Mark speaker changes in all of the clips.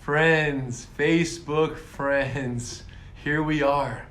Speaker 1: Friends, Facebook friends, here we are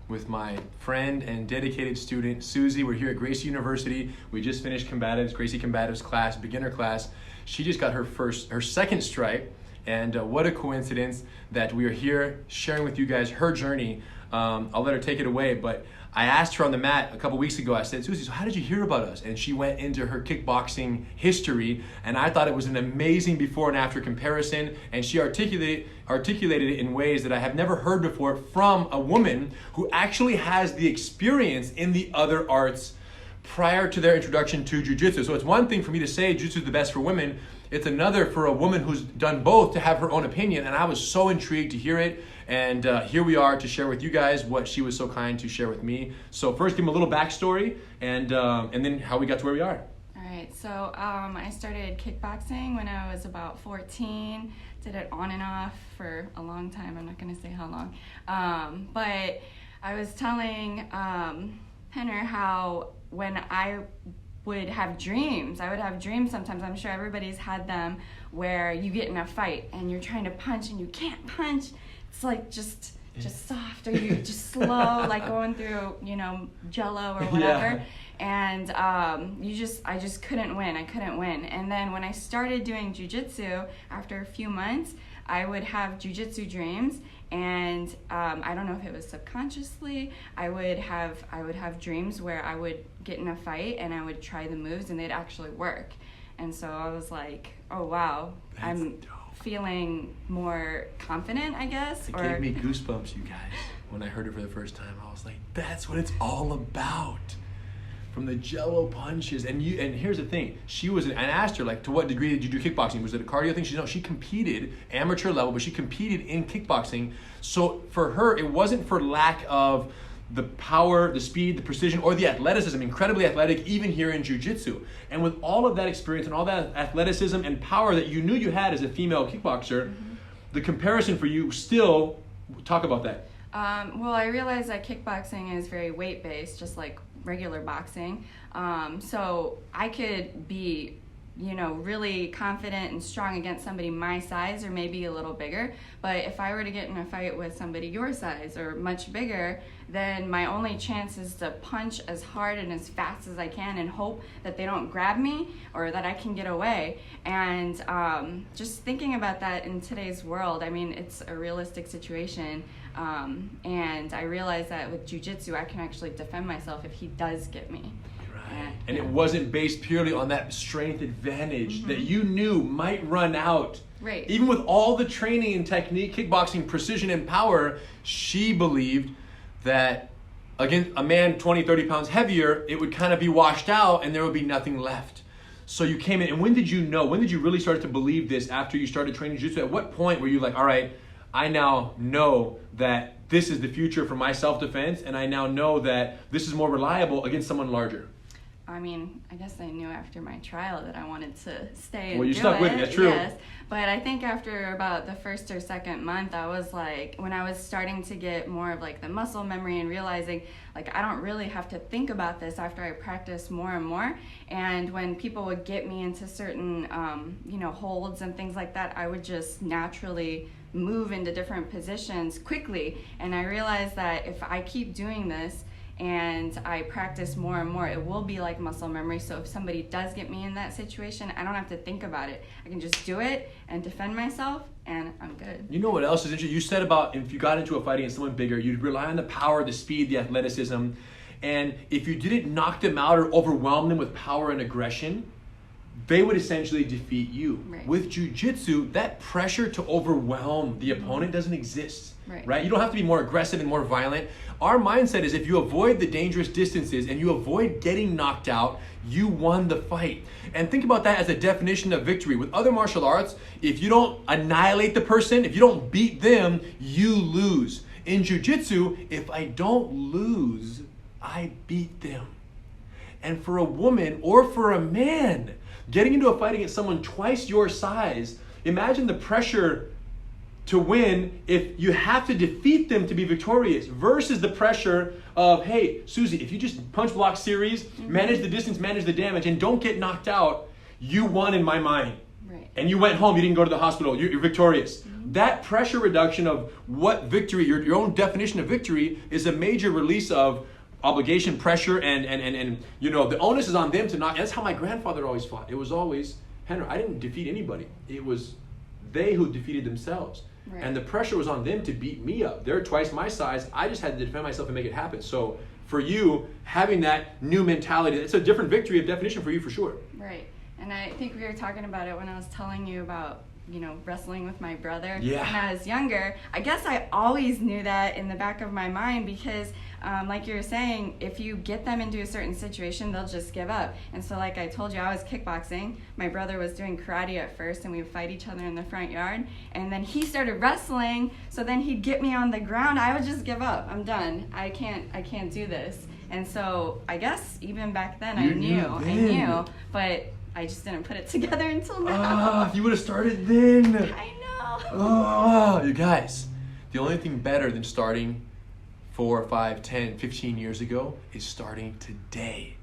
Speaker 1: with my friend and dedicated student, Suzi. We're here at Gracie University. We just finished Gracie Combatives class, beginner class. She just got her second stripe, and what a coincidence that we are here sharing with you guys her journey. I'll let her take it away, but I asked her on the mat a couple weeks ago, I said, Suzi, so how did you hear about us? And she went into her kickboxing history, and I thought it was an amazing before and after comparison, and she articulated it in ways that I have never heard before from a woman who actually has the experience in the other arts prior to their introduction to jiu-jitsu. So it's one thing for me to say jiu-jitsu is the best for women. It's another for a woman who's done both to have her own opinion, and I was so intrigued to hear it. And here we are to share with you guys what she was so kind to share with me. So first, give them a little backstory, and then how we got to where we are.
Speaker 2: All right, so I started kickboxing when I was about 14. Did it on and off for a long time. I'm not going to say how long. But I was telling Penner how when I would have dreams sometimes, I'm sure everybody's had them, where you get in a fight and you're trying to punch and you can't punch. It's like just soft, or you just slow, like going through, Jello or whatever. Yeah. And I just couldn't win. I couldn't win. And then when I started doing jiu-jitsu, after a few months, I would have jiu-jitsu dreams, and I don't know if it was subconsciously, I would have dreams where I would get in a fight and I would try the moves and they'd actually work. And so I was like, oh wow, I'm feeling more confident, I guess.
Speaker 1: It gave me goosebumps, you guys. When I heard it for the first time, I was like, that's what it's all about. From the Jello punches, and here's the thing, I asked her, like, to what degree did you do kickboxing? Was it a cardio thing? She competed amateur level, but she competed in kickboxing. So for her, it wasn't for lack of the power, the speed, the precision, or the athleticism. Incredibly athletic, even here in jiu-jitsu. And with all of that experience and all that athleticism and power that you knew you had as a female kickboxer, the comparison for you still, talk about that.
Speaker 2: Well, I realized that kickboxing is very weight-based, just like regular boxing. So I could be, really confident and strong against somebody my size or maybe a little bigger. But if I were to get in a fight with somebody your size or much bigger, then my only chance is to punch as hard and as fast as I can and hope that they don't grab me or that I can get away. And just thinking about that in today's world, I mean, it's a realistic situation. And I realized that with jiu-jitsu, I can actually defend myself if he does get me.
Speaker 1: Right. And it wasn't based purely on that strength advantage that you knew might run out.
Speaker 2: Right.
Speaker 1: Even with all the training and technique, kickboxing, precision and power, she believed that against a man 20, 30 pounds heavier, it would kind of be washed out and there would be nothing left. So you came in, and when did you really start to believe this after you started training jiu-jitsu? At what point were you like, all right, I now know that this is the future for my self-defense, and I now know that this is more reliable against someone larger?
Speaker 2: I mean, I guess I knew after my trial that I wanted to stay and
Speaker 1: well, you
Speaker 2: do
Speaker 1: stuck
Speaker 2: it.
Speaker 1: with it, that's true.
Speaker 2: Yes, but I think after about the first or second month, I was like, when I was starting to get more of like the muscle memory and realizing like I don't really have to think about this after I practice more and more. And when people would get me into certain, holds and things like that, I would just naturally move into different positions quickly. And I realized that if I keep doing this, and I practice more and more, it will be like muscle memory. So if somebody does get me in that situation, I don't have to think about it. I can just do it and defend myself, and I'm good.
Speaker 1: You know what else is interesting? You said about if you got into a fight against someone bigger, you'd rely on the power, the speed, the athleticism. And if you didn't knock them out or overwhelm them with power and aggression, they would essentially defeat you.
Speaker 2: Right.
Speaker 1: With jiu-jitsu, that pressure to overwhelm the opponent doesn't exist.
Speaker 2: Right?
Speaker 1: You don't have to be more aggressive and more violent. Our mindset is if you avoid the dangerous distances and you avoid getting knocked out, you won the fight. And think about that as a definition of victory. With other martial arts, if you don't annihilate the person, if you don't beat them, you lose. In jiu-jitsu, if I don't lose, I beat them. And for a woman or for a man, getting into a fight against someone twice your size, imagine the pressure to win if you have to defeat them to be victorious versus the pressure of, hey, Suzi, if you just punch block series, manage the distance, manage the damage, and don't get knocked out, you won in my mind.
Speaker 2: Right.
Speaker 1: and you went home, you didn't go to the hospital, you're victorious. That pressure reduction of what victory, your own definition of victory, is a major release of obligation, pressure, and you know, the onus is on them to not. That's how my grandfather always fought. It was always, Henry, I didn't defeat anybody. It was they who defeated themselves. Right. And the pressure was on them to beat me up. They're twice my size. I just had to defend myself and make it happen. So for you, having that new mentality, it's a different victory of definition for you for sure.
Speaker 2: Right. And I think we were talking about it when I was telling you about, you know, wrestling with my brother
Speaker 1: when
Speaker 2: I was younger. I guess I always knew that in the back of my mind because like you were saying, if you get them into a certain situation, they'll just give up. And so like I told you, I was kickboxing. My brother was doing karate at first, and we would fight each other in the front yard. And then he started wrestling, so then he'd get me on the ground. I would just give up. I'm done. I can't do this. And so I guess even back then I knew, but I just didn't put it together until now.
Speaker 1: If you would have started then.
Speaker 2: I know.
Speaker 1: Oh, you guys, the only thing better than starting 4, 5, 10, 15 years ago is starting today.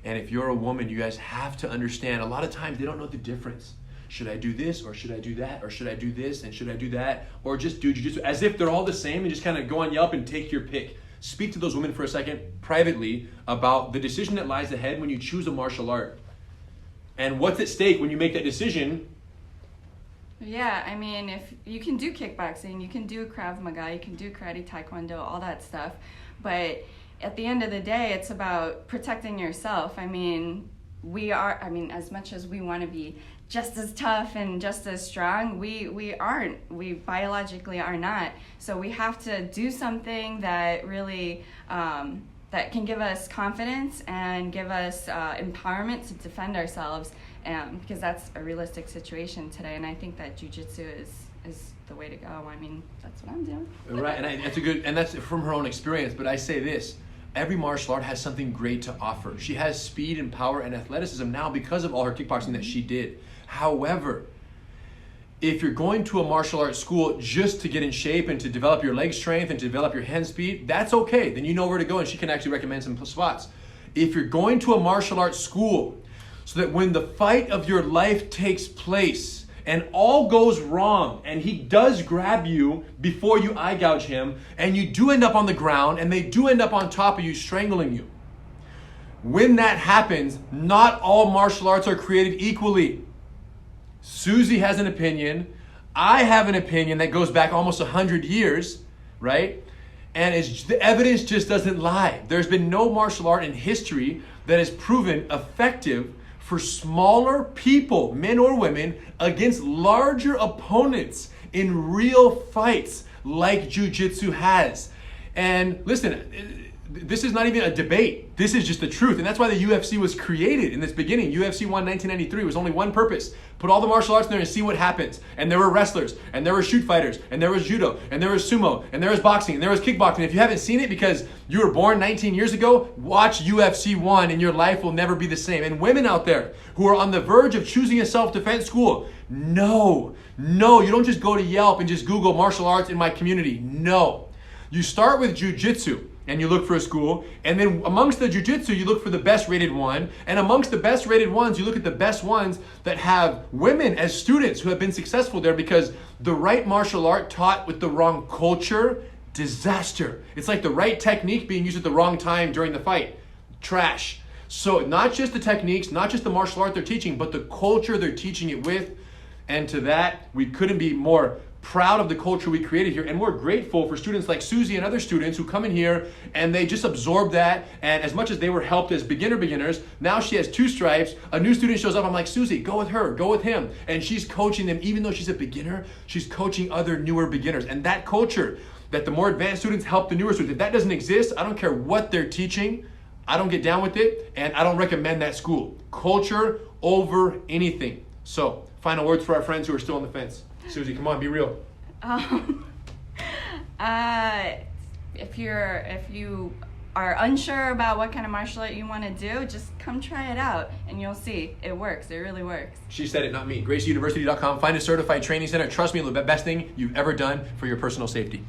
Speaker 1: And if you're a woman, you guys have to understand, a lot of times they don't know the difference. Should I do this, or should I do that, or should I do this, and should I do that, or just do jiu-jitsu, as if they're all the same, and just kind of go on Yelp and take your pick. Speak to those women for a second privately about the decision that lies ahead when you choose a martial art. And what's at stake when you make that decision.
Speaker 2: Yeah, I mean, if you can do kickboxing, you can do Krav Maga, you can do karate, taekwondo, all that stuff. But at the end of the day, it's about protecting yourself. I mean, as much as we want to be just as tough and just as strong, we aren't. We biologically are not. So we have to do something that really, that can give us confidence and give us empowerment to defend ourselves, because that's a realistic situation today. And I think that jiu-jitsu is the way to go. I mean, that's what I'm doing.
Speaker 1: Right, and that's from her own experience. But I say this: every martial art has something great to offer. She has speed and power and athleticism now because of all her kickboxing that she did. However, if you're going to a martial arts school just to get in shape and to develop your leg strength and to develop your hand speed, that's okay. Then you know where to go, and she can actually recommend some spots. If you're going to a martial arts school so that when the fight of your life takes place and all goes wrong and he does grab you before you eye gouge him and you do end up on the ground and they do end up on top of you strangling you, when that happens, not all martial arts are created equally. Suzi has an opinion. I have an opinion that goes back almost 100 years, right? And the evidence just doesn't lie. There's been no martial art in history that has proven effective for smaller people, men or women, against larger opponents in real fights like jiu-jitsu has. And listen, this is not even a debate. This is just the truth. And that's why the UFC was created in this beginning. UFC won 1993. It was only one purpose. Put all the martial arts in there and see what happens. And there were wrestlers, and there were shoot fighters, and there was judo, and there was sumo, and there was boxing, and there was kickboxing. If you haven't seen it because you were born 19 years ago, watch UFC 1 and your life will never be the same. And women out there who are on the verge of choosing a self-defense school, no, you don't just go to Yelp and just Google martial arts in my community. No. You start with jiu-jitsu. And you look for a school, and then amongst the jiu-jitsu, you look for the best rated one, and amongst the best rated ones, you look at the best ones that have women as students who have been successful there, because the right martial art taught with the wrong culture, disaster. It's like the right technique being used at the wrong time during the fight, trash. So not just the techniques, not just the martial art they're teaching, but the culture they're teaching it with, and to that, we couldn't be more proud of the culture we created here, and we're grateful for students like Suzi and other students who come in here and they just absorb that. And as much as they were helped as beginners, now she has 2 stripes. A new student shows up, I'm like, Suzi, go with her, go with him, and she's coaching them. Even though she's a beginner, she's coaching other newer beginners. And that culture, that the more advanced students help the newer students, if that doesn't exist, I don't care what they're teaching, I don't get down with it, and I don't recommend that school. Culture over anything. So final words for our friends who are still on the fence. Suzi, come on, be real.
Speaker 2: If you are unsure about what kind of martial art you want to do, just come try it out and you'll see it works. It really works.
Speaker 1: She said it, not me. GracieUniversity.com. Find a certified training center. Trust me, the best thing you've ever done for your personal safety.